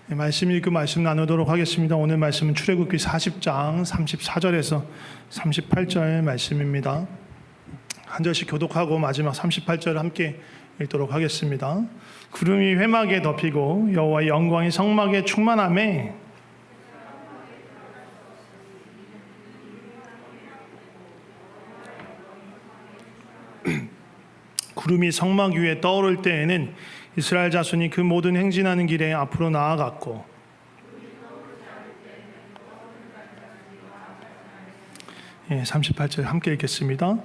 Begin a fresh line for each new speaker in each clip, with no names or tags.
말씀 읽고 말씀 나누도록 하겠습니다. 오늘 말씀은 출애굽기 40장 34절에서 38절 말씀입니다. 한 절씩 교독하고 마지막 38절 함께 읽도록 하겠습니다. 구름이 회막에 덮이고 여호와의 영광이 성막에 충만하매 구름이 성막 위에 떠오를 때에는 이스라엘 자손이 그 모든 행진하는 길에 앞으로 나아갔고 예, 38절 함께 읽겠습니다.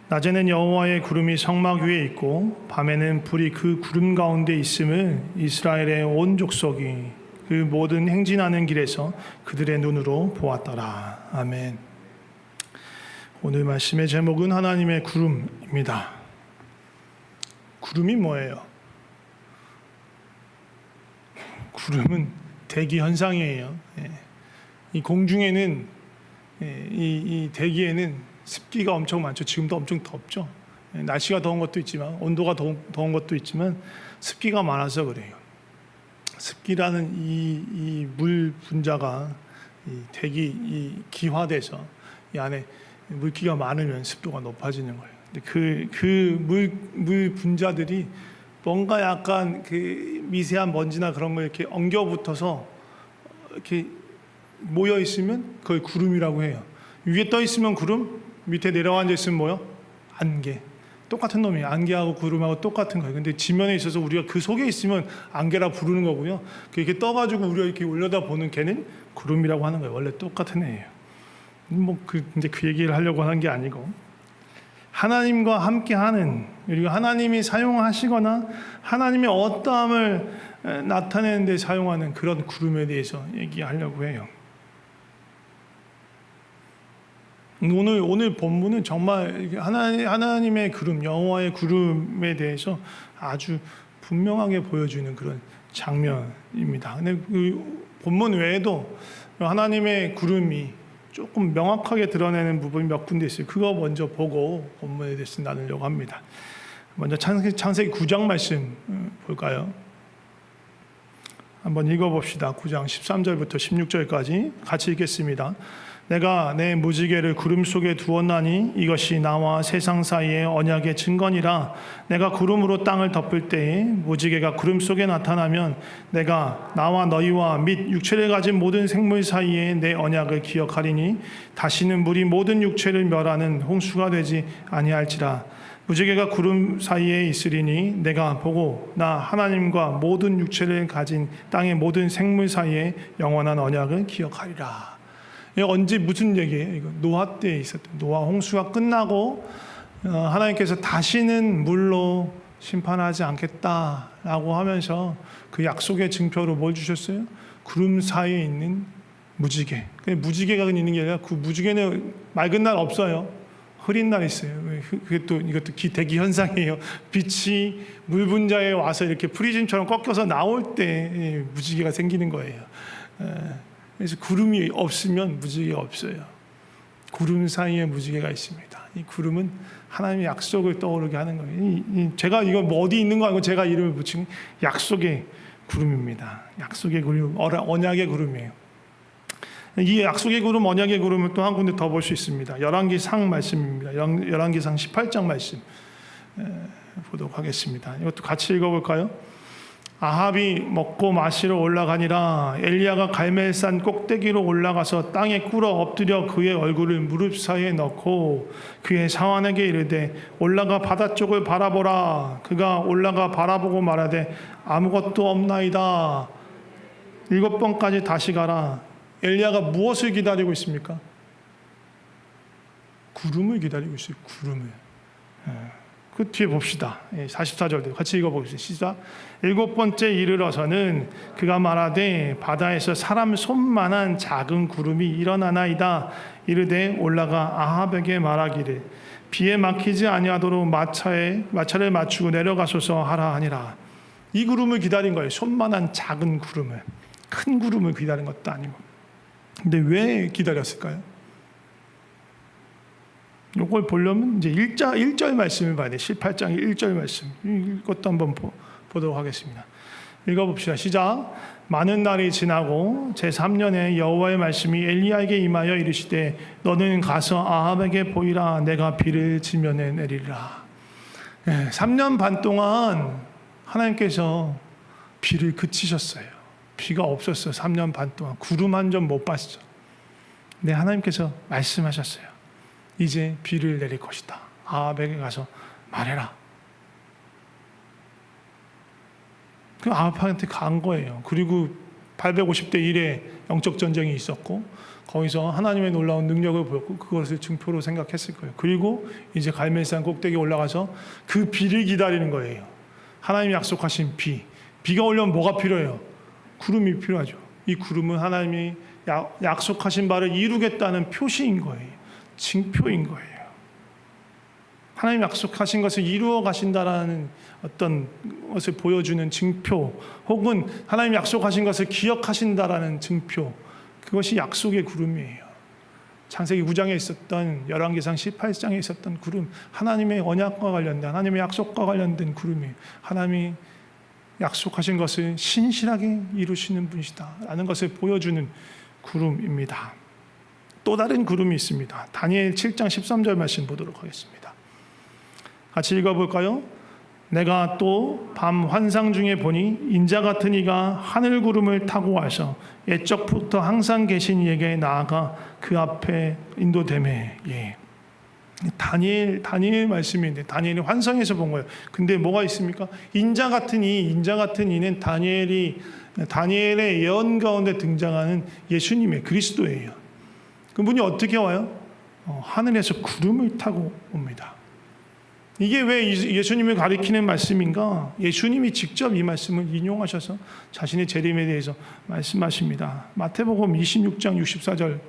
낮에는 여호와의 구름이 성막 위에 있고 밤에는 불이 그 구름 가운데 있음을 이스라엘의 온 족속이 그 모든 행진하는 길에서 그들의 눈으로 보았더라. 아멘. 오늘 말씀의 제목은 하나님의 구름입니다. 구름이 뭐예요? 구름은 대기 현상이에요. 이 공중에는 이 대기에는 습기가 엄청 많죠. 지금도 엄청 덥죠. 날씨가 더운 것도 있지만 온도가 더운 것도 있지만 습기가 많아서 그래요. 습기라는 이 물 분자가 이 대기 기화돼서 이 안에 물기가 많으면 습도가 높아지는 거예요. 그 물 분자들이 뭔가 약간 그 미세한 먼지나 그런 거 이렇게 엉겨 붙어서 이렇게 모여 있으면 그걸 구름이라고 해요. 위에 떠 있으면 구름, 밑에 내려와 앉아 있으면 뭐요? 안개. 똑같은 놈이에요. 안개하고 구름하고 똑같은 거예요. 근데 지면에 있어서 우리가 그 속에 있으면 안개라 부르는 거고요. 이렇게 떠가지고 우리가 이렇게 올려다 보는 걔는 구름이라고 하는 거예요. 원래 똑같은 애예요. 근데 그 얘기를 하려고 하는 게 아니고. 하나님과 함께하는, 그리고 하나님이 사용하시거나 하나님의 어떠함을 나타내는 데 사용하는 그런 구름에 대해서 얘기하려고 해요. 오늘 본문은 정말 하나님의 구름, 여호와의 구름에 대해서 아주 분명하게 보여주는 그런 장면입니다. 근데 그 본문 외에도 하나님의 구름이 조금 명확하게 드러내는 부분이 몇 군데 있어요. 그거 먼저 보고 본문에 대해서 나누려고 합니다. 먼저 창세기 9장 말씀 볼까요? 한번 읽어봅시다. 9장 13절부터 16절까지 같이 읽겠습니다. 내가 내 무지개를 구름 속에 두었나니 이것이 나와 세상 사이의 언약의 증거니라. 내가 구름으로 땅을 덮을 때에 무지개가 구름 속에 나타나면 내가 나와 너희와 및 육체를 가진 모든 생물 사이에 내 언약을 기억하리니 다시는 물이 모든 육체를 멸하는 홍수가 되지 아니할지라. 무지개가 구름 사이에 있으리니 내가 보고 나 하나님과 모든 육체를 가진 땅의 모든 생물 사이에 영원한 언약을 기억하리라. 언제 무슨 얘기예요? 이거 노아 때에 있었던 노아 홍수가 끝나고 하나님께서 다시는 물로 심판하지 않겠다라고 하면서 그 약속의 증표로 뭘 주셨어요? 구름 사이에 있는 무지개. 무지개가 있는 게 아니라 그 무지개는 맑은 날 없어요. 흐린 날 있어요. 이것도 대기 현상이에요. 빛이 물 분자에 와서 이렇게 프리즘처럼 꺾여서 나올 때 무지개가 생기는 거예요. 그래서 구름이 없으면 무지개가 없어요. 구름 사이에 무지개가 있습니다. 이 구름은 하나님의 약속을 떠오르게 하는 거예요. 제가 이거 어디 있는 거 아니고 제가 이름을 붙인 약속의 구름입니다. 약속의 구름, 언약의 구름이에요. 이 약속의 구름, 언약의 구름을 또 한 군데 더 볼 수 있습니다. 열왕기상 말씀입니다. 열왕기상 18장 말씀 보도록 하겠습니다. 이것도 같이 읽어볼까요? 아합이 먹고 마시러 올라가니라. 엘리야가 갈멜산 꼭대기로 올라가서 땅에 꿇어 엎드려 그의 얼굴을 무릎 사이에 넣고 그의 사환에게 이르되 올라가 바다 쪽을 바라보라. 그가 올라가 바라보고 말하되 아무것도 없나이다. 7번까지 다시 가라. 엘리야가 무엇을 기다리고 있습니까? 구름을 기다리고 있어요. 구름을. 그 뒤에 봅시다. 44절 같이 읽어보겠습니다. 시작. 7번째 이르러서는 그가 말하되 바다에서 사람 손만한 작은 구름이 일어나나이다. 이르되 올라가 아합에게 말하기를 비에 막히지 아니하도록 마차를 맞추고 내려가소서 하라 하니라. 이 구름을 기다린 거예요. 손만한 작은 구름을. 큰 구름을 기다린 것도 아니고. 근데 왜 기다렸을까요? 이걸 보려면 이제 1절 말씀을 봐야 돼요. 18장 1절 말씀. 이것도 한번 보도록 하겠습니다. 읽어봅시다. 시작. 많은 날이 지나고 제3년에 여호와의 말씀이 엘리야에게 임하여 이르시되 너는 가서 아합에게 보이라. 내가 비를 지면에 내리리라. 3년 반 동안 하나님께서 비를 그치셨어요. 비가 없었어요. 3년 반 동안 구름 한 점 못 봤어. 근데 하나님께서 말씀하셨어요. 이제 비를 내릴 것이다. 아합에게 가서 말해라. 그 아합한테 간 거예요. 그리고 850대 1의 영적 전쟁이 있었고 거기서 하나님의 놀라운 능력을 보였고 그것을 증표로 생각했을 거예요. 그리고 이제 갈멜산 꼭대기에 올라가서 그 비를 기다리는 거예요. 하나님이 약속하신 비. 비가 오려면 뭐가 필요해요? 구름이 필요하죠. 이 구름은 하나님이 약속하신 바를 이루겠다는 표시인 거예요. 징표인 거예요. 하나님 약속하신 것을 이루어 가신다라는 어떤 것을 보여주는 증표, 혹은 하나님 약속하신 것을 기억하신다라는 증표, 그것이 약속의 구름이에요. 창세기 9장에 있었던, 열왕기상 18장에 있었던 구름, 하나님의 언약과 관련된, 하나님의 약속과 관련된 구름이에요. 하나님이 약속하신 것을 신실하게 이루시는 분이시다라는 것을 보여주는 구름입니다. 또 다른 구름이 있습니다. 다니엘 7장 13절 말씀 보도록 하겠습니다. 같이 읽어볼까요? 내가 또 밤 환상 중에 보니 인자 같은 이가 하늘 구름을 타고 와서 옛적부터 항상 계신 이에게 나아가 그 앞에 인도되매. 예. 다니엘 말씀인데 다니엘이 환상에서 본 거예요. 근데 뭐가 있습니까? 인자 같은 이는 다니엘의 예언 가운데 등장하는 예수님의 그리스도예요. 그분이 어떻게 와요? 하늘에서 구름을 타고 옵니다. 이게 왜 예수님을 가리키는 말씀인가? 예수님이 직접 이 말씀을 인용하셔서 자신의 재림에 대해서 말씀하십니다. 마태복음 26장 64절.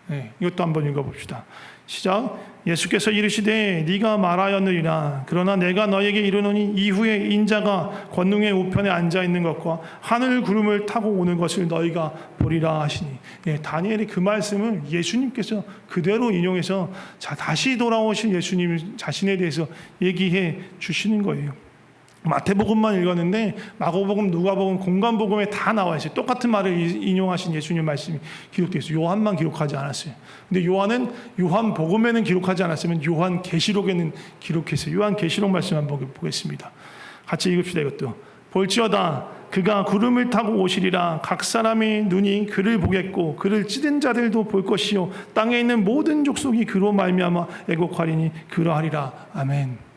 네, 이것도 한번 읽어봅시다. 시작. 예수께서 이르시되 네가 말하였느니라. 그러나 내가 너에게 이르노니 이후에 인자가 권능의 우편에 앉아 있는 것과 하늘 구름을 타고 오는 것을 너희가 보리라 하시니. 예, 다니엘이 그 말씀을 예수님께서 그대로 인용해서 다시 돌아오신 예수님 자신에 대해서 얘기해 주시는 거예요. 마태복음만 읽었는데 마가복음, 누가복음, 공관복음에 다 나와 있어요. 똑같은 말을 인용하신 예수님 말씀이 기록되어 있어요. 요한만 기록하지 않았어요. 근데 요한은 요한복음에는 기록하지 않았으면 요한계시록에는 기록했어요. 요한계시록 말씀 한번 보겠습니다. 같이 읽읍시다. 이것도. 볼지어다 그가 구름을 타고 오시리라. 각 사람의 눈이 그를 보겠고 그를 찌든 자들도 볼 것이요 땅에 있는 모든 족속이 그로 말미암아 애곡하리니 그러하리라. 아멘.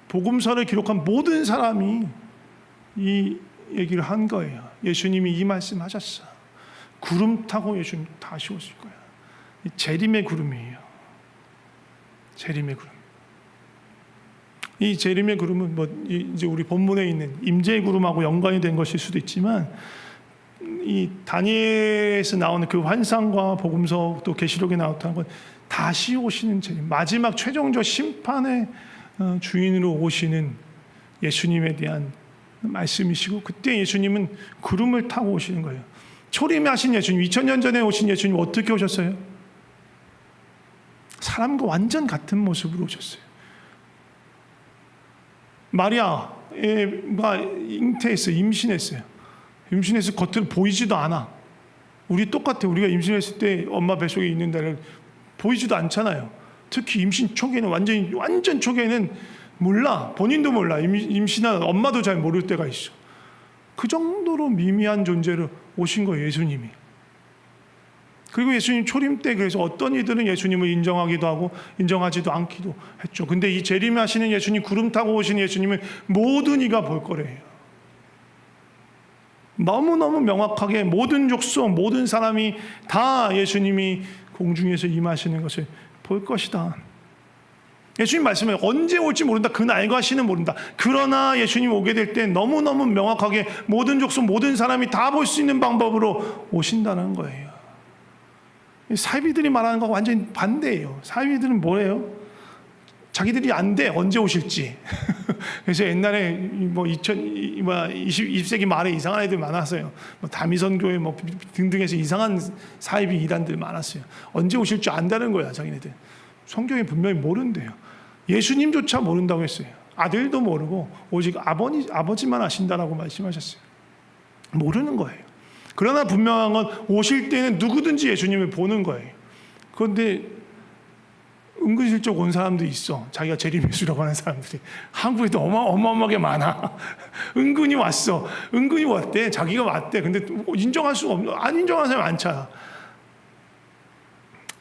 복음서를 기록한 모든 사람이 이 얘기를 한 거예요. 예수님이 이 말씀 하셨어. 구름 타고 예수님 다시 오실 거야. 재림의 구름이에요. 재림의 구름. 이 재림의 구름은 이제 우리 본문에 있는 임재의 구름하고 연관이 된 것일 수도 있지만, 이 다니엘에서 나오는 그 환상과 복음서 또 계시록에 나왔던 건 다시 오시는 재림, 마지막 최종적 심판의 주인으로 오시는 예수님에 대한 말씀이시고, 그때 예수님은 구름을 타고 오시는 거예요. 초림하신 예수님, 2000년 전에 오신 예수님 어떻게 오셨어요? 사람과 완전 같은 모습으로 오셨어요. 마리아가 잉태했어요. 임신했어요. 임신해서 겉으로 보이지도 않아. 우리 똑같아. 우리가 임신했을 때 엄마 뱃속에 있는 데를 보이지도 않잖아요. 특히 임신 초기에는 완전 초기에는 몰라. 본인도 몰라. 임신한 엄마도 잘 모를 때가 있어. 그 정도로 미미한 존재로 오신 거예요, 예수님이. 그리고 예수님 초림 때 그래서 어떤 이들은 예수님을 인정하기도 하고 인정하지도 않기도 했죠. 근데 이 재림하시는 예수님, 구름 타고 오신 예수님은 모든 이가 볼 거래요. 너무너무 명확하게 모든 족속, 모든 사람이 다 예수님이 공중에서 임하시는 것을 볼 것이다. 예수님 말씀에 언제 올지 모른다. 그 날과 시는 모른다. 그러나 예수님 오게 될 때 너무너무 명확하게 모든 족속, 모든 사람이 다 볼 수 있는 방법으로 오신다는 거예요. 사이비들이 말하는 거와 완전히 반대예요. 사이비들은 뭐예요? 자기들이 안 돼. 언제 오실지. 그래서 옛날에 20세기 말에 이상한 애들 많았어요. 다미선교회 등등에서 이상한 사이비 이단들 많았어요. 언제 오실 줄 안다는 거야, 자기네들. 성경이 분명히 모른대요. 예수님조차 모른다고 했어요. 아들도 모르고 오직 아버지만 아신다라고 말씀하셨어요. 모르는 거예요. 그러나 분명한 건 오실 때는 누구든지 예수님을 보는 거예요. 그런데 은근슬쩍 온 사람도 있어. 자기가 재림예수라고 하는 사람들이 한국에도 어마어마하게 많아. 은근히 왔어. 은근히 왔대. 자기가 왔대. 근데 인정할 수가 없는, 안 인정하는 사람이 많잖아.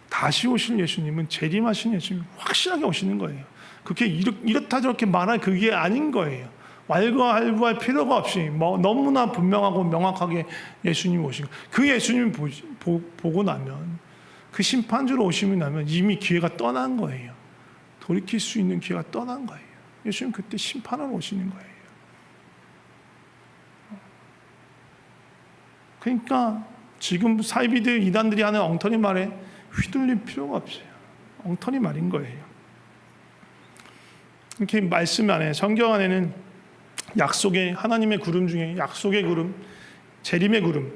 다시 오실 예수님은 재림하신 예수님 확실하게 오시는 거예요. 그렇게 이렇다 저렇게 말할 그게 아닌 거예요. 왈가왈부할 필요가 없이 너무나 분명하고 명확하게 예수님 오시고, 그 예수님 보고 나면, 그 심판주로 오시면 나면 이미 기회가 떠난 거예요. 돌이킬 수 있는 기회가 떠난 거예요. 예수님 그때 심판하러 오시는 거예요. 그러니까 지금 사이비들 이단들이 하는 엉터리 말에 휘둘릴 필요가 없어요. 엉터리 말인 거예요. 이렇게 말씀 안에, 성경 안에는 약속의, 하나님의 구름 중에 약속의 구름, 재림의 구름에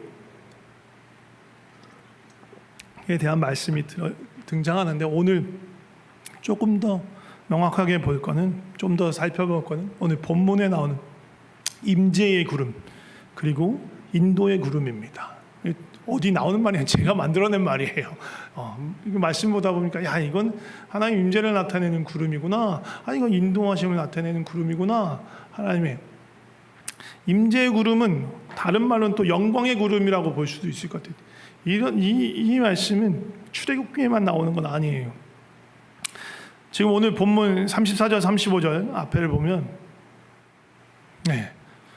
대한 말씀이 등장하는데, 오늘 조금 더 명확하게 볼 거는, 좀 더 살펴볼 거는 오늘 본문에 나오는 임재의 구름, 그리고 인도의 구름입니다. 어디 나오는 말이 아니라 제가 만들어낸 말이에요. 말씀 보다 보니까, 야, 이건 하나님 임재를 나타내는 구름이구나. 이건 인도하심을 나타내는 구름이구나. 하나님의 임재의 구름은 다른 말로는 또 영광의 구름이라고 볼 수도 있을 것 같아요. 이 말씀은 출애굽기에만 나오는 건 아니에요. 지금 오늘 본문 34절, 35절 앞에를 보면,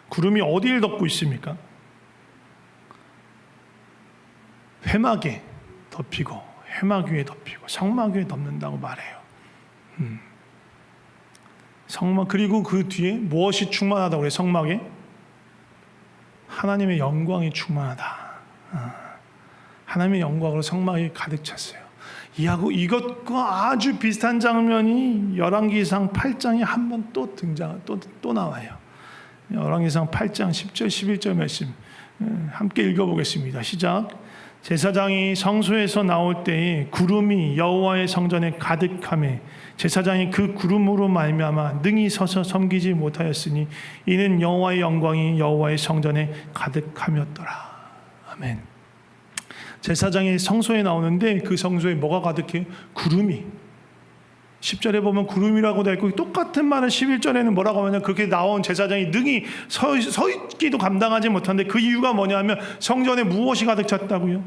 구름이 어디를 덮고 있습니까? 회막에 덮이고 회막 위에 덮이고 성막 위에 덮는다고 말해요. 성막, 그리고 그 뒤에 무엇이 충만하다고 그래요? 성막에 하나님의 영광이 충만하다. 하나님의 영광으로 성막이 가득 찼어요. 이것과 아주 비슷한 장면이 열왕기상 8장에 한 번 또 또 나와요. 열왕기상 8장 10절 11절 말씀 함께 읽어보겠습니다. 시작. 제사장이 성소에서 나올 때에 구름이 여호와의 성전에 가득하매 제사장이 그 구름으로 말미암아 능히 서서 섬기지 못하였으니 이는 여호와의 영광이 여호와의 성전에 가득함이었더라. 아멘. 제사장이 성소에 나오는데 그 성소에 뭐가 가득해요? 구름이. 10절에 보면 구름이라고 되어 있고, 똑같은 말은 11절에는 뭐라고 하냐면, 그렇게 나온 제사장이 능히 서 있기도 감당하지 못하는데, 그 이유가 뭐냐면 성전에 무엇이 가득 찼다고요?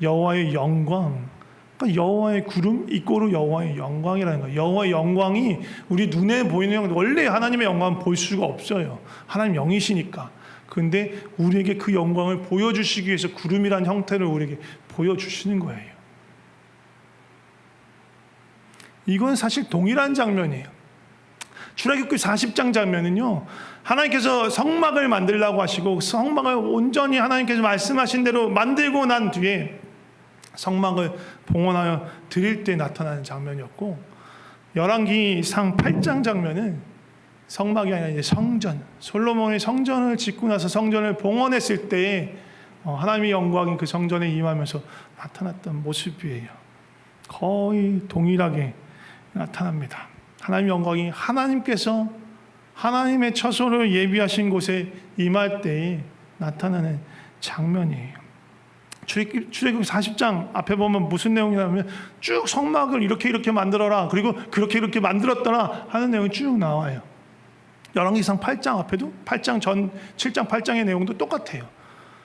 여호와의 영광. 그러니까 여호와의 구름 이꼬르 여호와의 영광이라는 거예요. 여호와의 영광이 우리 눈에 보이는 영광, 원래 하나님의 영광은 볼 수가 없어요. 하나님 영이시니까. 그런데 우리에게 그 영광을 보여주시기 위해서 구름이란 형태를 우리에게 보여주시는 거예요. 이건 사실 동일한 장면이에요. 출애굽기 40장 장면은요, 하나님께서 성막을 만들라고 하시고 성막을 온전히 하나님께서 말씀하신 대로 만들고 난 뒤에 성막을 봉헌하여 드릴 때 나타나는 장면이었고, 열왕기상 8장 장면은 성막이 아니라 이제 성전, 솔로몬의 성전을 짓고 나서 성전을 봉헌했을 때에 하나님의 영광이 그 성전에 임하면서 나타났던 모습이에요. 거의 동일하게 나타납니다. 하나님의 영광이 하나님께서 하나님의 처소를 예비하신 곳에 임할 때에 나타나는 장면이에요. 출애굽기 40장 앞에 보면 무슨 내용이냐면 쭉 성막을 이렇게 만들어라, 그리고 그렇게 만들었더라 하는 내용이 쭉 나와요. 열왕기상 8장 앞에도 8장 전 7장 8장의 내용도 똑같아요.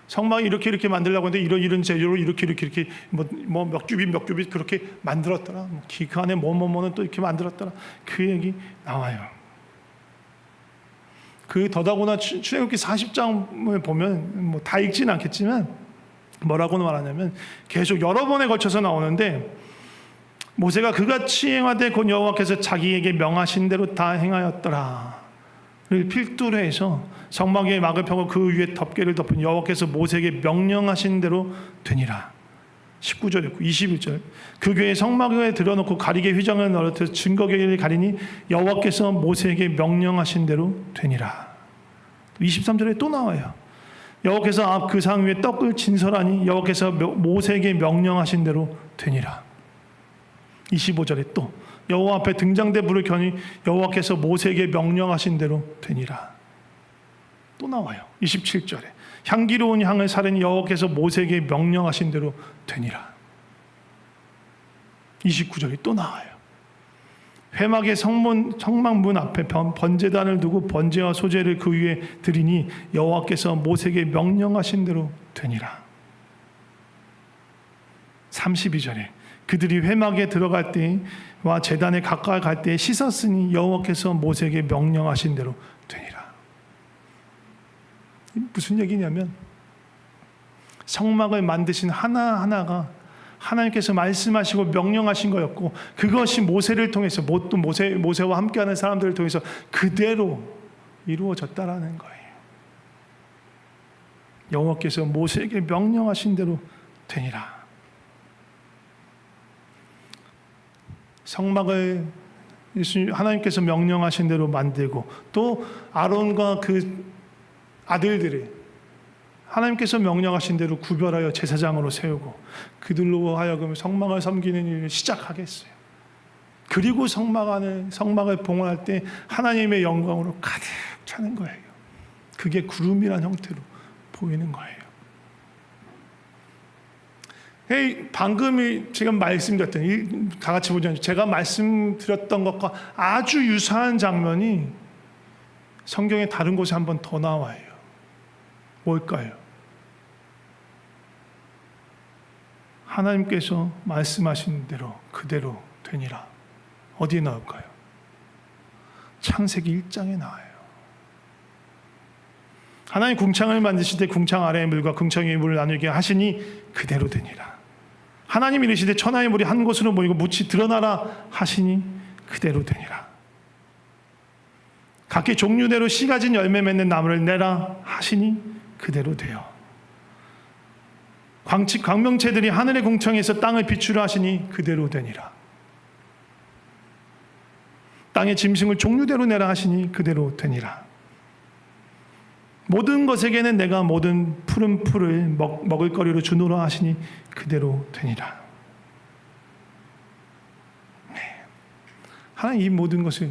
성막이 이렇게 만들려고 하는데 이런 재료로 이렇게 뭐 몇 규빗 그렇게 만들었더라. 그 안에 뭐는 또 이렇게 만들었더라. 그 얘기 나와요. 그 더다구나 출애굽기 40장을 보면 뭐 다 읽지는 않겠지만 뭐라고 말하냐면 계속 여러 번에 걸쳐서 나오는데, 모세가 그같이 행하되 곧 여호와께서 자기에게 명하신 대로 다 행하였더라. 필두로 해서 성막 위에 막을 펴고 그 위에 덮개를 덮은 여호와께서 모세에게 명령하신 대로 되니라. 19절 있고 21절. 그 교회 성막에 들어놓고 가리개 휘장을 널어서 증거궤를 가리니 여호와께서 모세에게 명령하신 대로 되니라. 23절에 또 나와요. 여호와께서 그 상 위에 떡을 진설하니 여호와께서 모세에게 명령하신 대로 되니라. 25절에 또 여호와 앞에 등장대 불을 켜니 여호와께서 모세에게 명령하신 대로 되니라. 또 나와요. 27절에 향기로운 향을 사르니 여호와께서 모세에게 명령하신 대로 되니라. 29절이 또 나와요. 회막의 성막문 앞에 번제단을 두고 번제와 소제를 그 위에 드리니 여호와께서 모세에게 명령하신 대로 되니라. 32절에 그들이 회막에 들어갈 때와 제단에 가까이 갈 때에 씻었으니 여호와께서 모세에게 명령하신 대로 되니라. 무슨 얘기냐면 성막을 만드신 하나하나가 하나님께서 말씀하시고 명령하신 거였고, 그것이 모세를 통해서 또 모세와 함께하는 사람들을 통해서 그대로 이루어졌다라는 거예요. 여호와께서 모세에게 명령하신 대로 되니라. 성막을 하나님께서 명령하신 대로 만들고, 또 아론과 그 아들들을 하나님께서 명령하신 대로 구별하여 제사장으로 세우고 그들로 하여금 성막을 섬기는 일을 시작하게 했어요. 그리고 성막을 봉헌할 때 하나님의 영광으로 가득 차는 거예요. 그게 구름이란 형태로 보이는 거예요. 방금 지금 말씀드렸던, 다 같이 보자. 제가 말씀드렸던 것과 아주 유사한 장면이 성경의 다른 곳에 한 번 더 나와요. 뭘까요? 하나님께서 말씀하신 대로 그대로 되니라. 어디에 나올까요? 창세기 1장에 나와요. 하나님 궁창을 만드실 때 궁창 아래의 물과 궁창 위의 물을 나누게 하시니 그대로 되니라. 하나님 이르시되 천하의 물이 한 곳으로 모이고 묻이 드러나라 하시니 그대로 되니라. 각기 종류대로 씨 가진 열매 맺는 나무를 내라 하시니 그대로 되어 광명체들이 하늘의 궁창에서 땅을 비추라 하시니 그대로 되니라. 땅의 짐승을 종류대로 내라 하시니 그대로 되니라. 모든 것에게는 내가 모든 푸른 풀을 먹을 거리로 주노라 하시니 그대로 되니라. 하나님 이 모든 것을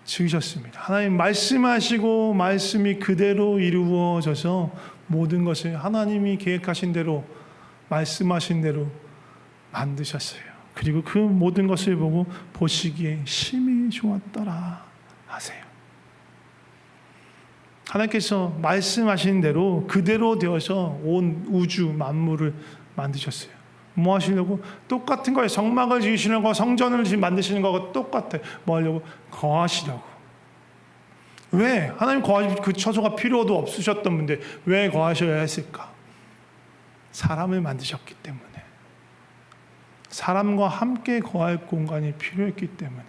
지으셨습니다. 하나님 말씀하시고 말씀이 그대로 이루어져서 모든 것을 하나님이 계획하신 대로 말씀하신 대로 만드셨어요. 그리고 그 모든 것을 보고 보시기에 심히 좋았더라 하세요. 하나님께서 말씀하신 대로 그대로 되어서 온 우주 만물을 만드셨어요. 뭐 하시려고? 똑같은 거예요. 성막을 지으시는 거, 성전을 만드시는 거하고 똑같아요. 뭐 하려고? 거하시려고. 왜? 하나님 거하실 그 처소가 필요도 없으셨던 분데 왜 거하셔야 했을까? 사람을 만드셨기 때문에. 사람과 함께 거할 공간이 필요했기 때문에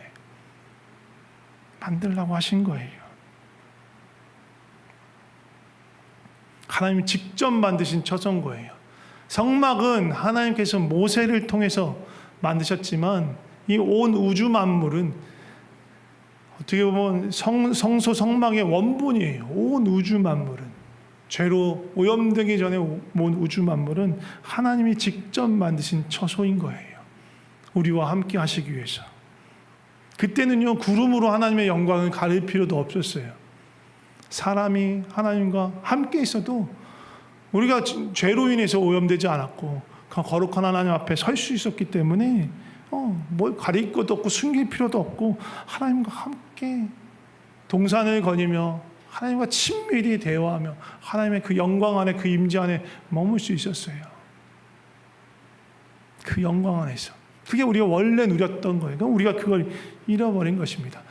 만들라고 하신 거예요. 하나님이 직접 만드신 처소인 거예요. 성막은 하나님께서 모세를 통해서 만드셨지만 이 온 우주 만물은 어떻게 보면 성소 성막의 원본이에요. 온 우주 만물은 죄로 오염되기 전에 온 우주 만물은 하나님이 직접 만드신 처소인 거예요. 우리와 함께 하시기 위해서. 그때는요 구름으로 하나님의 영광을 가릴 필요도 없었어요. 사람이 하나님과 함께 있어도 우리가 죄로 인해서 오염되지 않았고 거룩한 하나님 앞에 설 수 있었기 때문에 뭘 가릴 것도 없고 숨길 필요도 없고 하나님과 함께 동산을 거니며 하나님과 친밀히 대화하며 하나님의 그 영광 안에, 그 임재 안에 머물 수 있었어요. 그 영광 안에서. 그게 우리가 원래 누렸던 거예요. 우리가 그걸 잃어버린 것입니다.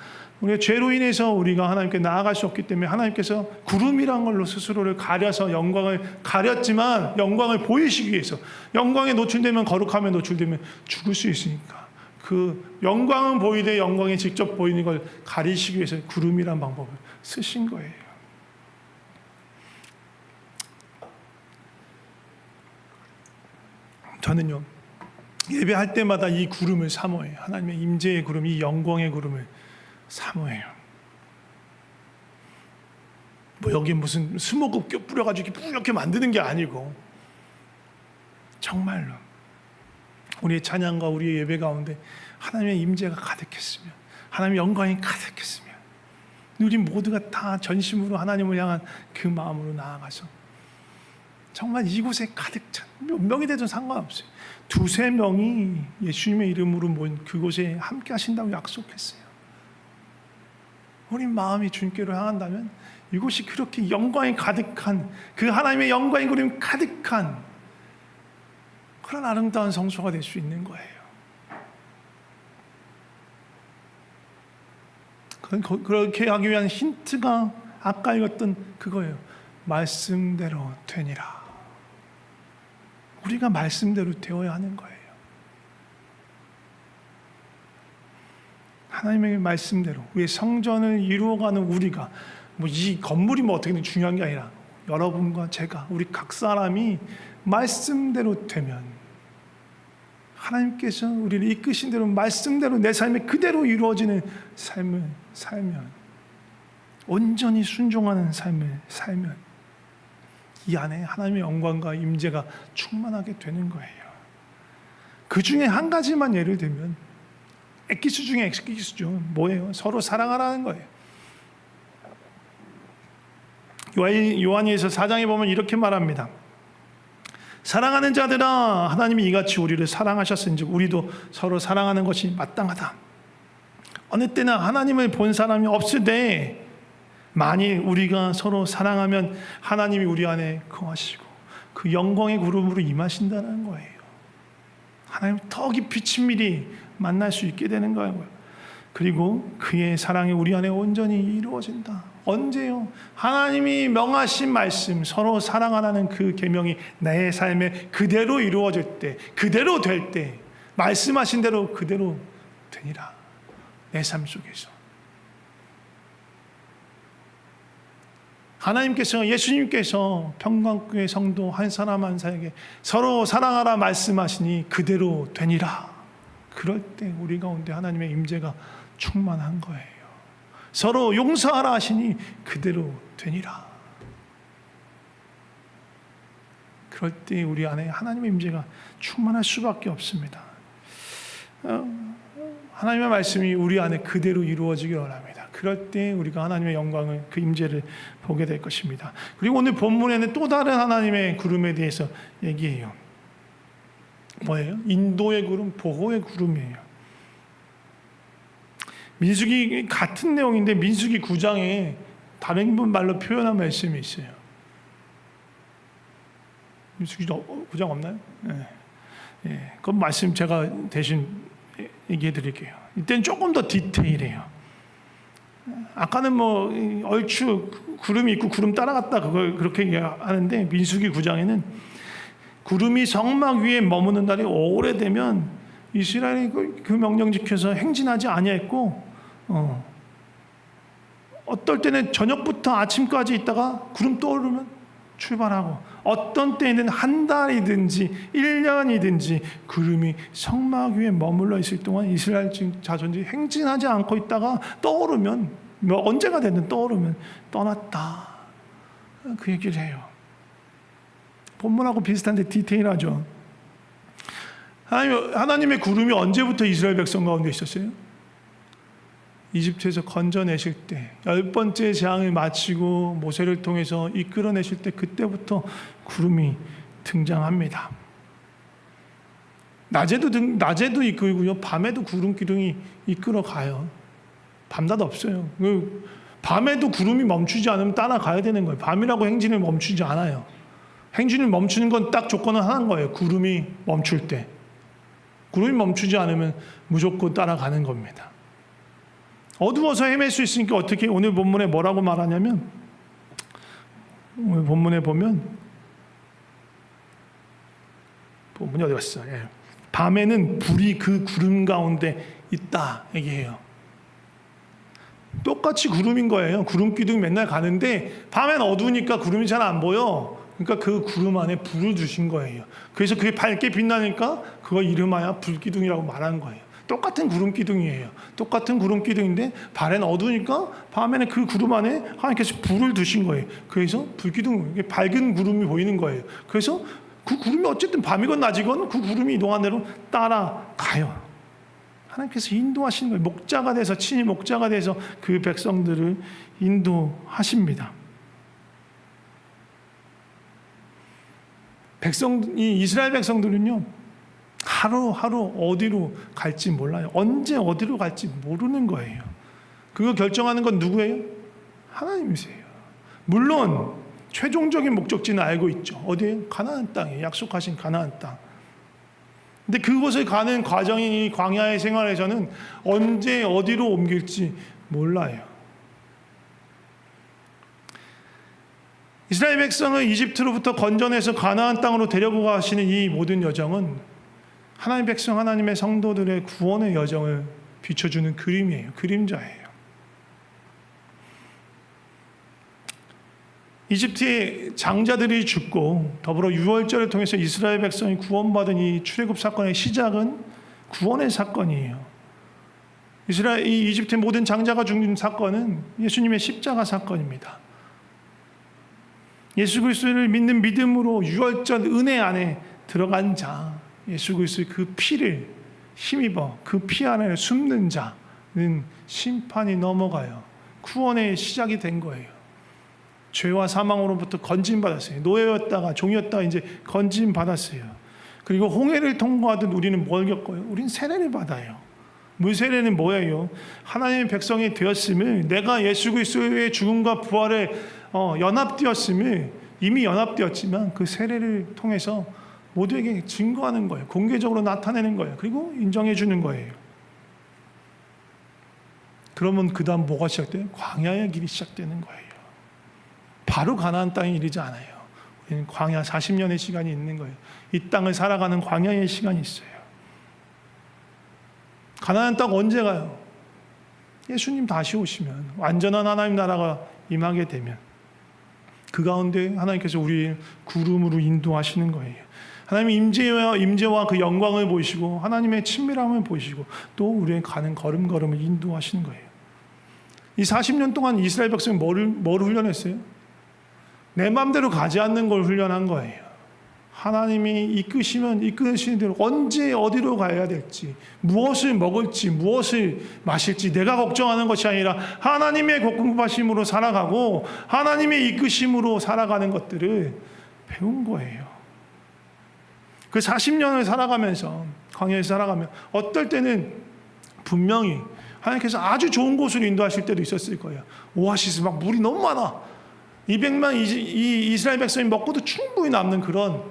우리가 죄로 인해서 우리가 하나님께 나아갈 수 없기 때문에 하나님께서 구름이란 걸로 스스로를 가려서 영광을 가렸지만 영광을 보이시기 위해서, 영광에 노출되면, 거룩함에 노출되면 죽을 수 있으니까 그 영광은 보이되 영광이 직접 보이는 걸 가리시기 위해서 구름이란 방법을 쓰신 거예요. 저는요 예배할 때마다 이 구름을 사모해요. 하나님의 임재의 구름, 이 영광의 구름을 사모해요. 뭐 여기 무슨 스모크 뿌려가지고 이렇게 만드는 게 아니고 정말로 우리의 찬양과 우리의 예배 가운데 하나님의 임재가 가득했으면, 하나님의 영광이 가득했으면, 우리 모두가 다 전심으로 하나님을 향한 그 마음으로 나아가서 정말 이곳에 가득 찬, 몇 명이 되든 상관없어요. 두세 명이 예수님의 이름으로 모인 그곳에 함께 하신다고 약속했어요. 우리 마음이 주님께로 향한다면 이곳이 그렇게 영광이 가득한, 그 하나님의 영광이 그림 가득한 그런 아름다운 성소가 될 수 있는 거예요. 그렇게 하기 위한 힌트가 아까 읽었던 그거예요. 말씀대로 되니라. 우리가 말씀대로 되어야 하는 거예요. 하나님의 말씀대로 우리의 성전을 이루어가는 우리가, 이 건물이 어떻게 중요한 게 아니라 여러분과 제가, 우리 각 사람이 말씀대로 되면, 하나님께서 우리를 이끄신 대로 말씀대로 내 삶에 그대로 이루어지는 삶을 살면, 온전히 순종하는 삶을 살면 이 안에 하나님의 영광과 임재가 충만하게 되는 거예요. 그 중에 한 가지만 예를 들면, 엑기스 중에 엑기스죠. 뭐예요? 서로 사랑하라는 거예요. 요한일서 4장에 보면 이렇게 말합니다. 사랑하는 자들아, 하나님이 이같이 우리를 사랑하셨은즉 우리도 서로 사랑하는 것이 마땅하다. 어느 때나 하나님을 본 사람이 없으되 만일 우리가 서로 사랑하면 하나님이 우리 안에 거하시고 그 영광의 구름으로 임하신다는 거예요. 하나님 더 깊이 친밀히 만날 수 있게 되는 거예요. 그리고 그의 사랑이 우리 안에 온전히 이루어진다. 언제요? 하나님이 명하신 말씀, 서로 사랑하라는 그 계명이 내 삶에 그대로 이루어질 때, 그대로 될 때, 말씀하신 대로 그대로 되니라. 내 삶 속에서 하나님께서, 예수님께서 평강교회 성도 한 사람 한 사람에게 서로 사랑하라 말씀하시니 그대로 되니라. 그럴 때 우리 가운데 하나님의 임재가 충만한 거예요. 서로 용서하라 하시니 그대로 되니라. 그럴 때 우리 안에 하나님의 임재가 충만할 수밖에 없습니다. 하나님의 말씀이 우리 안에 그대로 이루어지길 원합니다. 그럴 때 우리가 하나님의 영광을, 그 임재를 보게 될 것입니다. 그리고 오늘 본문에는 또 다른 하나님의 구름에 대해서 얘기해요. 뭐예요? 인도의 구름, 보호의 구름이에요. 민수기 같은 내용인데 민수기 9장에 다른 분 말로 표현한 말씀이 있어요. 민수기 9장 없나요? 네. 그 말씀 제가 대신 얘기해 드릴게요. 이때는 조금 더 디테일해요. 아까는 얼추 구름이 있고 구름 따라갔다 그걸 그렇게 얘기하는데, 민수기 9장에는 구름이 성막 위에 머무는 날이 오래되면 이스라엘이 그 명령 지켜서 행진하지 아니했고, 어떨 때는 저녁부터 아침까지 있다가 구름 떠오르면 출발하고, 어떤 때에는 한 달이든지 1년이든지 구름이 성막 위에 머물러 있을 동안 이스라엘 자손들이 행진하지 않고 있다가 떠오르면, 언제가 됐든 떠오르면 떠났다. 그 얘기를 해요. 본문하고 비슷한데 디테일하죠. 하나님의 구름이 언제부터 이스라엘 백성 가운데 있었어요? 이집트에서 건져내실 때, 10번째 재앙을 마치고 모세를 통해서 이끌어내실 때, 그때부터 구름이 등장합니다. 낮에도 이끌고요, 밤에도 구름 기둥이 이끌어 가요. 밤낮 없어요. 밤에도 구름이 멈추지 않으면 따라가야 되는 거예요. 밤이라고 행진을 멈추지 않아요. 행진을 멈추는 건 딱 조건은 하나인 거예요. 구름이 멈출 때. 구름이 멈추지 않으면 무조건 따라가는 겁니다. 어두워서 헤맬 수 있으니까 어떻게, 오늘 본문에 뭐라고 말하냐면, 오늘 본문에 보면, 본문이 어디 갔어? 밤에는 불이 그 구름 가운데 있다 얘기해요. 똑같이 구름인 거예요. 구름 기둥이 맨날 가는데 밤엔 어두우니까 구름이 잘 안 보여. 그러니까 그 구름 안에 불을 두신 거예요. 그래서 그게 밝게 빛나니까 그거 이름하여 불기둥이라고 말하는 거예요. 똑같은 구름 기둥이에요. 똑같은 구름 기둥인데 밤엔 어두우니까 밤에는 그 구름 안에 하나님께서 불을 두신 거예요. 그래서 불기둥, 밝은 구름이 보이는 거예요. 그래서 그 구름이 어쨌든 밤이건 낮이건 그 구름이 이동한 대로 따라가요. 하나님께서 인도하시는 거예요. 목자가 돼서, 친히 목자가 돼서 그 백성들을 인도하십니다. 이 이스라엘 백성들은요, 하루하루 어디로 갈지 몰라요. 언제 어디로 갈지 모르는 거예요. 그거 결정하는 건 누구예요? 하나님이세요. 물론 최종적인 목적지는 알고 있죠. 어디에? 가나안 땅에, 약속하신 가나안 땅. 근데 그곳을 가는 과정이, 이 광야의 생활에서는 언제 어디로 옮길지 몰라요. 이스라엘 백성을 이집트로부터 건져내서 가나안 땅으로 데려고 가시는 이 모든 여정은 하나님 백성, 하나님의 성도들의 구원의 여정을 비춰주는 그림이에요. 그림자예요. 이집트의 장자들이 죽고 더불어 유월절을 통해서 이스라엘 백성이 구원받은 이 출애굽 사건의 시작은 구원의 사건이에요. 이 이집트의 모든 장자가 죽는 사건은 예수님의 십자가 사건입니다. 예수 그리스도를 믿는 믿음으로 유월절 은혜 안에 들어간 자, 예수 그리스도의 그 피를 힘입어 그 피 안에 숨는 자는 심판이 넘어가요. 구원의 시작이 된 거예요. 죄와 사망으로부터 건진받았어요. 노예였다가 종이었다가 이제 건진받았어요. 그리고 홍해를 통과하듯 우리는 뭘 겪어요? 우리는 세례를 받아요. 물세례는 뭐예요? 하나님의 백성이 되었음을, 내가 예수 그리스도의 죽음과 부활에 연합되었음을, 이미 연합되었지만 그 세례를 통해서 모두에게 증거하는 거예요. 공개적으로 나타내는 거예요. 그리고 인정해 주는 거예요. 그러면 그 다음 뭐가 시작돼요? 광야의 길이 시작되는 거예요. 바로 가나안 땅에 이르지 않아요. 우리는 광야 40년의 시간이 있는 거예요. 이 땅을 살아가는 광야의 시간이 있어요. 가나안 땅 언제 가요? 예수님 다시 오시면, 완전한 하나님 나라가 임하게 되면 그 가운데 하나님께서 우리를 구름으로 인도하시는 거예요. 하나님의 임재와 그 영광을 보이시고 하나님의 친밀함을 보이시고 또 우리의 가는 걸음걸음을 인도하시는 거예요. 이 40년 동안 이스라엘 백성이 뭘 훈련했어요? 내 마음대로 가지 않는 걸 훈련한 거예요. 하나님이 이끄시는 대로 언제 어디로 가야 될지, 무엇을 먹을지, 무엇을 마실지 내가 걱정하는 것이 아니라 하나님의 공급하심으로 살아가고 하나님의 이끄심으로 살아가는 것들을 배운 거예요. 그 40년을 살아가면서, 광야에서 살아가면 어떨 때는 분명히 하나님께서 아주 좋은 곳으로 인도하실 때도 있었을 거예요. 오아시스 막 물이 너무 많아. 200만 이 이스라엘 백성이 먹고도 충분히 남는 그런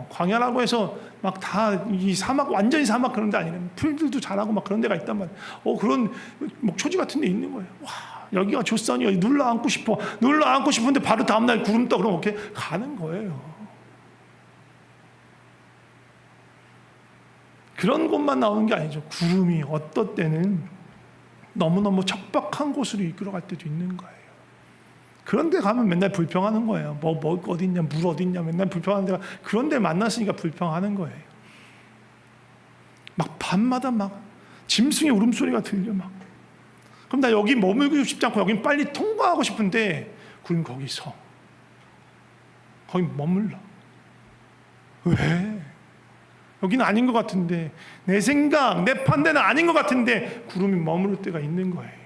광야라고 해서 막 다 이 사막, 완전히 사막 그런 데 아니라 풀들도 자라고 막 그런 데가 있단 말이에요. 그런 목초지 같은 데 있는 거예요. 와, 여기가 조산이야. 눌러 앉고 싶어. 눌러 앉고 싶은데 바로 다음날 구름 떠. 그럼 이렇게 가는 거예요. 그런 곳만 나오는 게 아니죠. 구름이 어떤 때는 너무너무 척박한 곳으로 이끌어갈 때도 있는 거예요. 그런 데 가면 맨날 불평하는 거예요. 뭐 어디 있냐, 물 어디 있냐, 맨날 불평하는 데가, 그런 데 만났으니까 불평하는 거예요. 막 밤마다 막 짐승의 울음소리가 들려 막. 그럼 나 여기 머물고 싶지 않고 여긴 빨리 통과하고 싶은데 그럼 거기 서. 거기 머물러. 왜? 여기는 아닌 것 같은데, 내 생각, 내 판단은 아닌 것 같은데 구름이 머무를 때가 있는 거예요.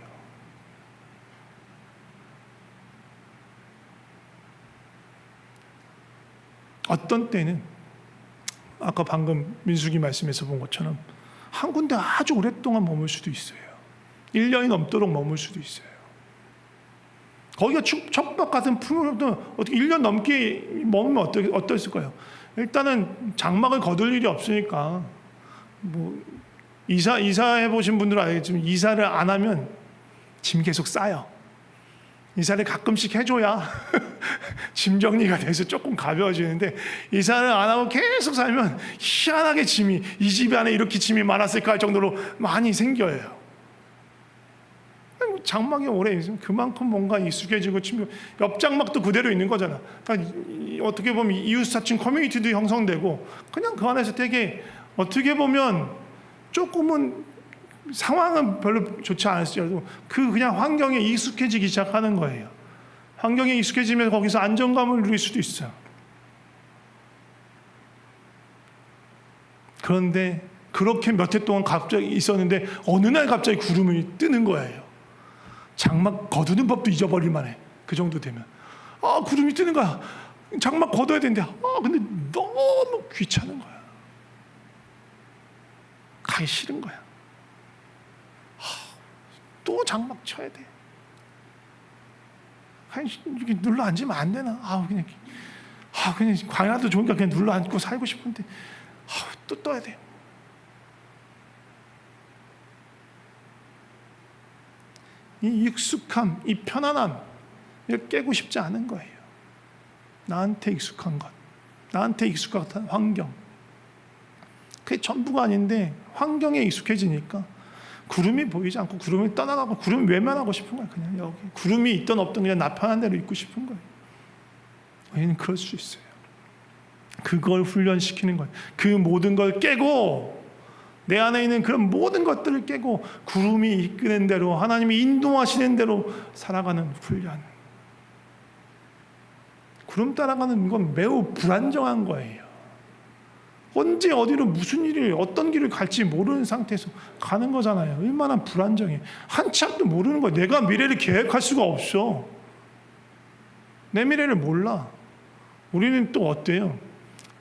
어떤 때는 아까 방금 민숙이 말씀에서 본 것처럼 한 군데 아주 오랫동안 머물 수도 있어요. 1년이 넘도록 머물 수도 있어요. 거기가 척박 같은 풍요도 어떻게 1년 넘게 머물면 어땠을까요? 일단은 장막을 거둘 일이 없으니까, 뭐 이사해 보신 분들은 알겠지만 이사를 안 하면 짐 계속 싸요. 이사를 가끔씩 해줘야 짐 정리가 돼서 조금 가벼워지는데, 이사를 안 하고 계속 살면 희한하게 이 집 안에 이렇게 짐이 많았을까 할 정도로 많이 생겨요. 장막이 오래 있으면 그만큼 뭔가 익숙해지고, 옆 장막도 그대로 있는 거잖아. 그러니까 어떻게 보면 이웃사촌 커뮤니티도 형성되고, 그냥 그 안에서 되게 어떻게 보면 조금은 상황은 별로 좋지 않았을지라도 그냥 환경에 익숙해지기 시작하는 거예요. 환경에 익숙해지면 거기서 안정감을 누릴 수도 있어요. 그런데 그렇게 몇 해 동안 갑자기 있었는데 어느 날 갑자기 구름이 뜨는 거예요. 장막 거두는 법도 잊어버릴 만해. 그 정도 되면 구름이 뜨는 거야. 장막 걷어야 되는데 근데 너무 귀찮은 거야. 가기 싫은 거야. 또 장막 쳐야 돼. 이렇게 눌러 앉으면 안 되나? 그냥 광야도 좋으니까 그냥 눌러 앉고 살고 싶은데 또 떠야 돼. 이 익숙함, 이 편안함 이걸 깨고 싶지 않은 거예요. 나한테 익숙한 것, 나한테 익숙한 환경, 그게 전부가 아닌데 환경에 익숙해지니까 구름이 보이지 않고 구름이 떠나가고 구름 외면하고 싶은 거야. 그냥 여기 구름이 있든 없든 그냥 나 편한 대로 있고 싶은 거예요. 우리는 그럴 수 있어요. 그걸 훈련시키는 거예요. 그 모든 걸 깨고 내 안에 있는 그런 모든 것들을 깨고 구름이 이끄는 대로 하나님이 인도하시는 대로 살아가는 훈련. 구름 따라가는 건 매우 불안정한 거예요. 언제 어디로 무슨 일이 어떤 길을 갈지 모르는 상태에서 가는 거잖아요. 얼마나 불안정해. 한치 앞도 모르는 거야. 내가 미래를 계획할 수가 없어. 내 미래를 몰라. 우리는 또 어때요?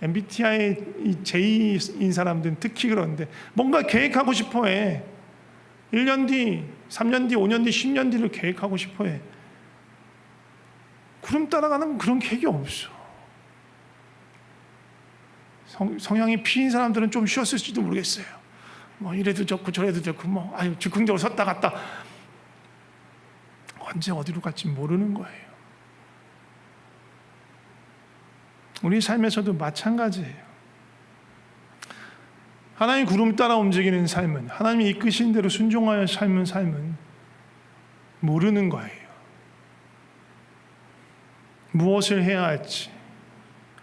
MBTI J인 사람들은 특히 그러는데 뭔가 계획하고 싶어 해. 1년 뒤, 3년 뒤, 5년 뒤, 10년 뒤를 계획하고 싶어 해. 구름 따라가는 그런 계획이 없어. 성향이 P인 사람들은 좀 쉬었을지도 모르겠어요. 이래도 좋고 저래도 좋고 즉흥적으로 섰다 갔다. 언제 어디로 갈지 모르는 거예요. 우리 삶에서도 마찬가지예요. 하나님 구름 따라 움직이는 삶은, 하나님이 이끄신 대로 순종하여 삶은 삶은 모르는 거예요. 무엇을 해야 할지,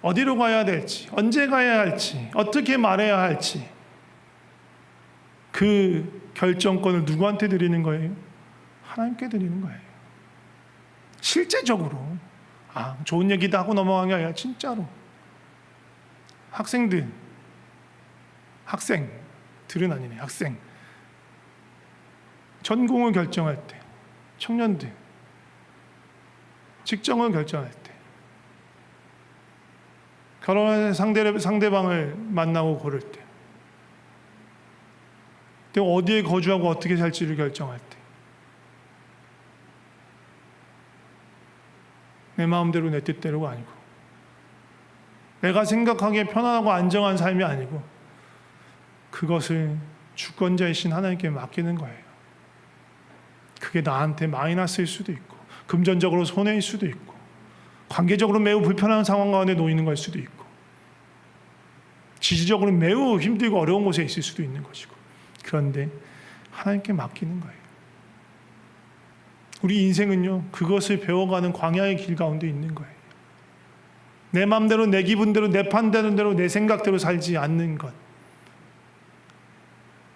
어디로 가야 될지, 언제 가야 할지, 어떻게 말해야 할지 그 결정권을 누구한테 드리는 거예요? 하나님께 드리는 거예요. 실제적으로 좋은 얘기도 하고 넘어간 게 아니라 진짜로 학생들은 아니네. 학생 전공을 결정할 때, 청년들 직장을 결정할 때, 결혼할 상대방을 만나고 고를 때, 또 어디에 거주하고 어떻게 살지를 결정할 때, 내 마음대로 내 뜻대로가 아니고 내가 생각하기에 편안하고 안정한 삶이 아니고 그것을 주권자이신 하나님께 맡기는 거예요. 그게 나한테 마이너스일 수도 있고 금전적으로 손해일 수도 있고 관계적으로 매우 불편한 상황 가운데 놓이는 걸 수도 있고 지지적으로 매우 힘들고 어려운 곳에 있을 수도 있는 것이고, 그런데 하나님께 맡기는 거예요. 우리 인생은요, 그것을 배워가는 광야의 길 가운데 있는 거예요. 내 마음대로, 내 기분대로, 내 판단대로, 내 생각대로 살지 않는 것,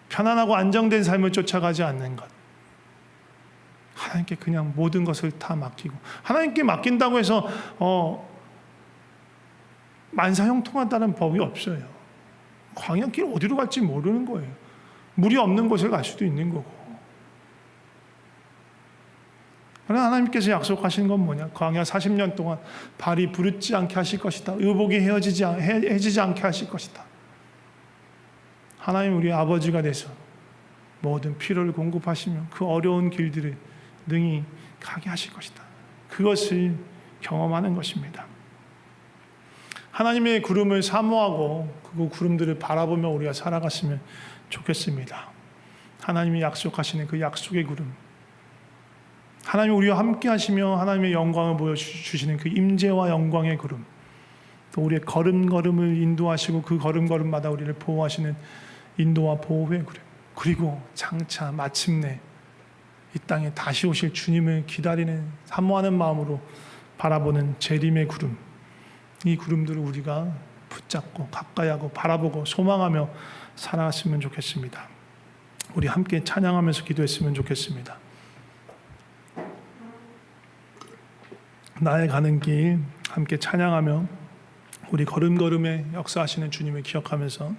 편안하고 안정된 삶을 쫓아가지 않는 것, 하나님께 그냥 모든 것을 다 맡기고, 하나님께 맡긴다고 해서 만사형통한다는 법이 없어요. 광야길 어디로 갈지 모르는 거예요. 물이 없는 곳에 갈 수도 있는 거고. 그러나 하나님께서 약속하신 건 뭐냐? 광야 40년 동안 발이 부르지 않게 하실 것이다. 의복이 해지지 않게 하실 것이다. 하나님 우리 아버지가 돼서 모든 필요를 공급하시며 그 어려운 길들을 능히 가게 하실 것이다. 그것을 경험하는 것입니다. 하나님의 구름을 사모하고 그 구름들을 바라보며 우리가 살아갔으면 좋겠습니다. 하나님이 약속하시는 그 약속의 구름, 하나님 우리와 함께 하시며 하나님의 영광을 보여주시는 그 임재와 영광의 구름, 또 우리의 걸음걸음을 인도하시고 그 걸음걸음마다 우리를 보호하시는 인도와 보호의 구름, 그리고 장차 마침내 이 땅에 다시 오실 주님을 기다리는 사모하는 마음으로 바라보는 재림의 구름, 이 구름들을 우리가 붙잡고 가까이하고 바라보고 소망하며 살아갔으면 좋겠습니다. 우리 함께 찬양하면서 기도했으면 좋겠습니다. 나의 가는 길 함께 찬양하며 우리 걸음걸음에 역사하시는 주님을 기억하면서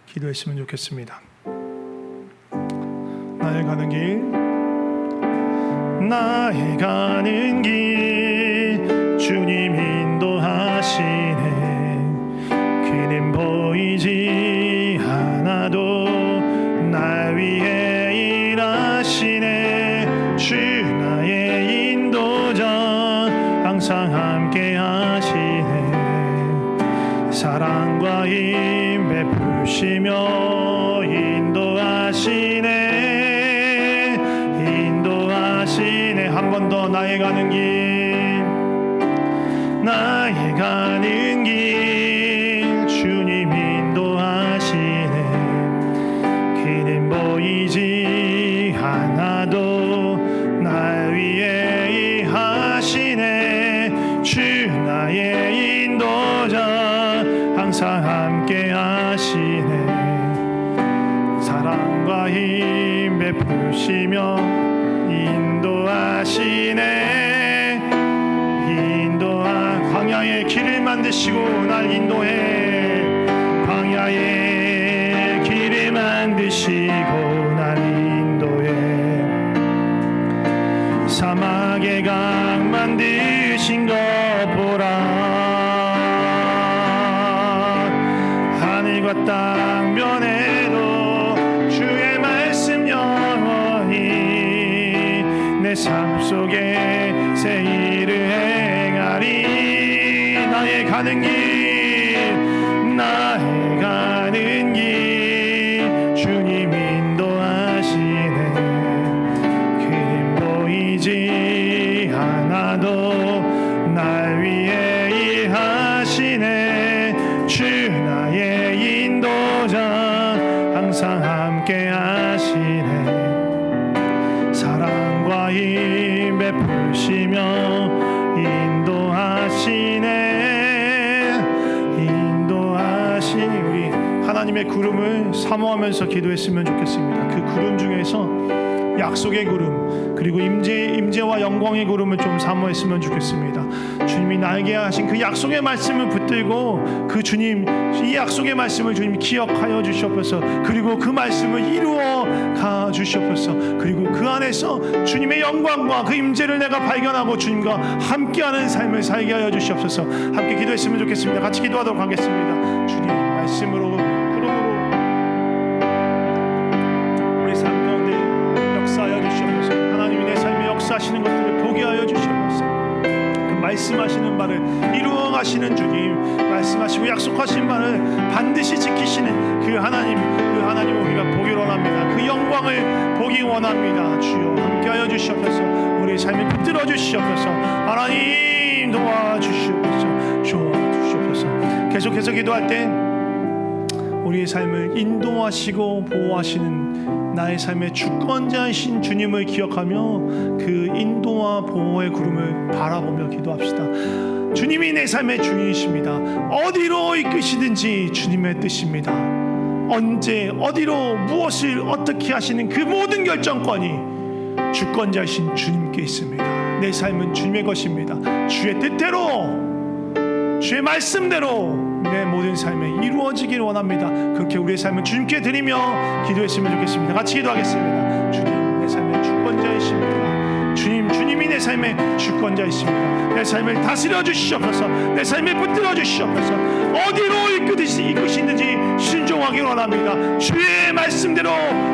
기도했으면 좋겠습니다. 나의 가는 길, 나의 가는 길 주님 인도하시네. 그는 보이지 않아도 날 위해 일하시네. 주 나의 인도자 항상 함께 하시네. 사랑과 힘 베푸시며 인도하시네. 인도하시네. 한 번 더. 나의 가는 길, 나의 가는 길 주님 인도하시네. 그는 보이지 않아도 날 위해 일하시네. 주 나의 인도자 항상 함께 하시네. 사랑과 힘 베푸시며 인도하시네. 광야의 길을 만드시고 날 인도해. 광야의 길을 만드시고 날 인도해. 사막의 강 만드신 것 보라. 하늘과 땅 변해도 주의 말씀 영원히 내 삶 속에 새 일을 행하리. 나의 가는 길, 나의 가는 길 주님 인도하시네. 그는 보이지 않아도 날 위해 일하시네. 주 나의 인도자 항상 함께 하시네. 사랑과 힘 베푸시며 인도하시네. 인도하시니. 우리 하나님의 구름을 사모하면서 기도했으면 좋겠습니다. 그 구름 중에서 약속의 구름 그리고 임재와 영광의 구름을 좀 사모했으면 좋겠습니다. 주님이 나에게 하신 그 약속의 말씀을 붙들고 그 주님 이 약속의 말씀을 주님 기억하여 주시옵소서. 그리고 그 말씀을 이루어 가 주시옵소서. 그리고 그 안에서 주님의 영광과 그 임재를 내가 발견하고 주님과 함께하는 삶을 살게 하여 주시옵소서. 함께 기도했으면 좋겠습니다. 같이 기도하도록 하겠습니다. 주님 말씀으로 구름으로 우리 삶 가운데 역사하여 주시옵소서. 하나님이 내 삶에 역사하시는 것들을 보게 하여 주시옵소서. 그 말씀하시는 바를 이루어 가시는 주님, 말씀하시고 약속하신 바를 반드시 지키시는 그 하나님을 우리가 보기 원합니다. 그 영광을 보기 원합니다. 주여 함께하여 주시옵소서. 우리 삶에 붙들어 주시옵소서. 하나님 도와주시옵소서. 도와주시옵소서. 계속해서 기도할 때 우리의 삶을 인도하시고 보호하시는 나의 삶의 주권자이신 주님을 기억하며 그 인도와 보호의 구름을 바라보며 기도합시다. 주님이 내 삶의 주인이십니다. 어디로 이끄시든지 주님의 뜻입니다. 언제 어디로 무엇을 어떻게 하시는 그 모든 결정권이 주권자이신 주님께 있습니다. 내 삶은 주님의 것입니다. 주의 뜻대로 주의 말씀대로 내 모든 삶에 이루어지기를 원합니다. 그렇게 우리의 삶을 주님께 드리며 기도했으면 좋겠습니다. 같이 기도하겠습니다. 주님 내 삶의 주권자이십니다. 주님이 내 삶의 주권자이십니다. 내 삶을 다스려 주시옵소서. 내 삶에 붙들어 주시옵소서. 어디로 이끄시는지 순종하기를 원합니다. 주의 말씀대로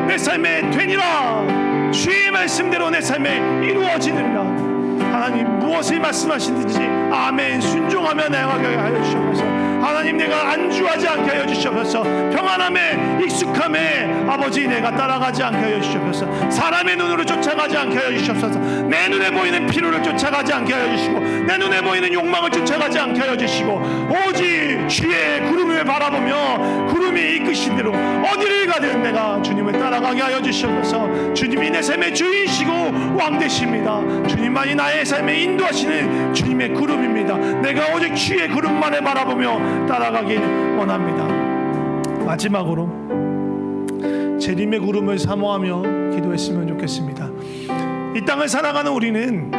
내 삶에 되니라. 주의 말씀대로 내 삶에 이루어지느니라. 하나님 무엇을 말씀하시든지 아멘 순종하며 나아가게 하여 주시옵소서. 하나님 내가 안주하지 않게 하여 주시옵소서. 평안함에 익숙함에 아버지 내가 따라가지 않게 하여 주시옵소서. 사람의 눈으로 쫓아가지 않게 하여 주시옵소서. 내 눈에 보이는 필요를 쫓아가지 않게 하여 주시고 내 눈에 보이는 욕망을 쫓아가지 않게 하여 주시고 오직 주의 구름을 바라보며 구름이 이끄신 대로 어디를 가든 내가 주님을 따라가게 하여 주시옵소서. 주님이 내 삶의 주인이시고 왕 되십니다. 주님만이 나의 삶에 인도하시는 주님의 구름입니다. 내가 오직 주의 구름만을 바라보며 따라가길 원합니다. 마지막으로 재림의 구름을 사모하며 기도했으면 좋겠습니다. 이 땅을 살아가는 우리는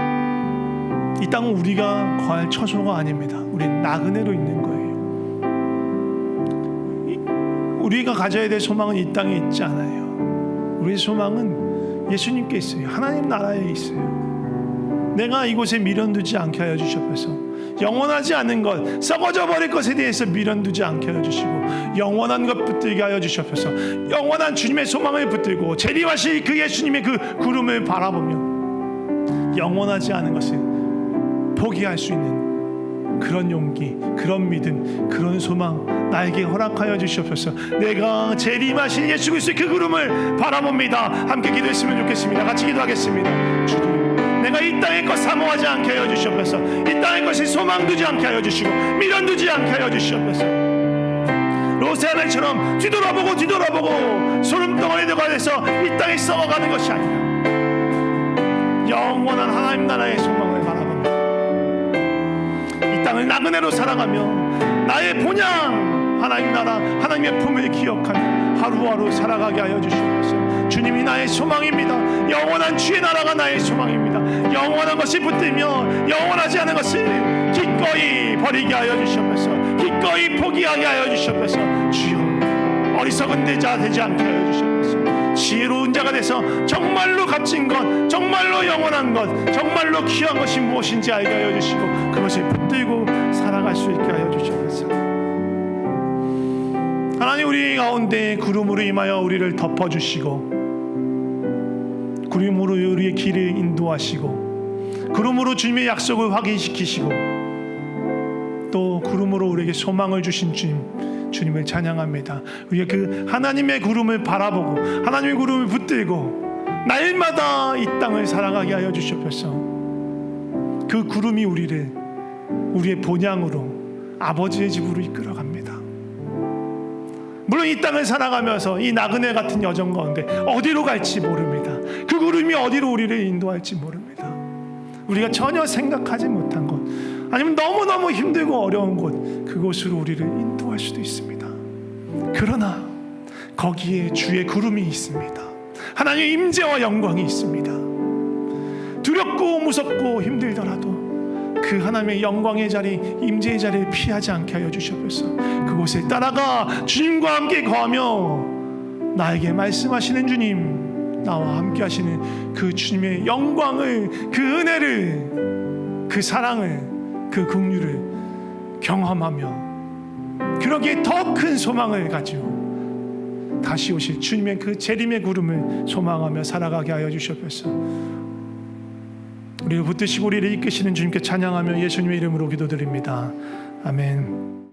이 땅은 우리가 거할 처소가 아닙니다. 우리는 나그네로 있는 거예요. 우리가 가져야 될 소망은 이 땅에 있지 않아요. 우리의 소망은 예수님께 있어요. 하나님 나라에 있어요. 내가 이곳에 미련두지 않게 하여 주시옵소서. 영원하지 않은 것, 썩어져 버릴 것에 대해서 미련두지 않게 하여 주시고, 영원한 것 붙들게 하여 주시옵소서. 영원한 주님의 소망을 붙들고 재림하실 그 예수님의 그 구름을 바라보며 영원하지 않은 것을 포기할 수 있는 그런 용기, 그런 믿음, 그런 소망 나에게 허락하여 주시옵소서. 내가 재림하신 예수 그리스도의 그 구름을 바라봅니다. 함께 기도했으면 좋겠습니다. 같이 기도하겠습니다. 주님, 내가 이 땅의 것 사모하지 않게 하여 주시옵소서. 이 땅의 것에 소망 두지 않게 하여 주시고 미련 두지 않게 하여 주시옵소서. 로세아날처럼 뒤돌아보고 소름덩어리 돼서 이 땅에 썩어가는 것이 아니라 영원한 하나님 나라의 소망을 바라봅니다. 이 땅을 나그네로 살아가며 나의 본향 하나님 나라, 하나님의 품을 기억하며 하루하루 살아가게 하여 주시옵소서. 주님이 나의 소망입니다. 영원한 주의 나라가 나의 소망입니다. 영원한 것을 붙들며 영원하지 않은 것을 기꺼이 버리게 하여 주시옵소서. 기꺼이 포기하게 하여 주시옵소서. 주여, 어리석은 자 되지 않게 하여 주시옵소서. 지혜로운 자가 돼서 정말로 값진 것, 정말로 영원한 것, 정말로 귀한 것이 무엇인지 알게 하여 주시고 그것을 붙들고 살아갈 수 있게 하여 주시옵소서. 하나님, 우리 가운데 구름으로 임하여 우리를 덮어주시고 구름으로 우리의 길을 인도하시고 구름으로 주님의 약속을 확인시키시고 또 구름으로 우리에게 소망을 주신 주님을 찬양합니다. 우리가 그 하나님의 구름을 바라보고 하나님의 구름을 붙들고 날마다 이 땅을 살아가게 하여 주시옵소서. 그 구름이 우리의 본향으로 아버지의 집으로 이끌어갑니다. 물론 이 땅을 살아가면서 이 나그네 같은 여정 가운데 어디로 갈지 모릅니다. 그 구름이 어디로 우리를 인도할지 모릅니다. 우리가 전혀 생각하지 못한 곳, 아니면 너무너무 힘들고 어려운 곳, 그곳으로 우리를 인도할 수도 있습니다. 그러나 거기에 주의 구름이 있습니다. 하나님의 임재와 영광이 있습니다. 두렵고 무섭고 힘들더라도 그 하나님의 영광의 자리, 임재의 자리를 피하지 않게 하여 주시옵소서. 그곳에 따라가 주님과 함께 거하며 나에게 말씀하시는 주님, 나와 함께 하시는 그 주님의 영광을, 그 은혜를, 그 사랑을, 그 긍휼을 경험하며 그러기에 더 큰 소망을 가지고 다시 오실 주님의 그 재림의 구름을 소망하며 살아가게 하여 주시옵소서. 우리를 붙드시고 우리를 이끄시는 주님께 찬양하며 예수님의 이름으로 기도드립니다. 아멘.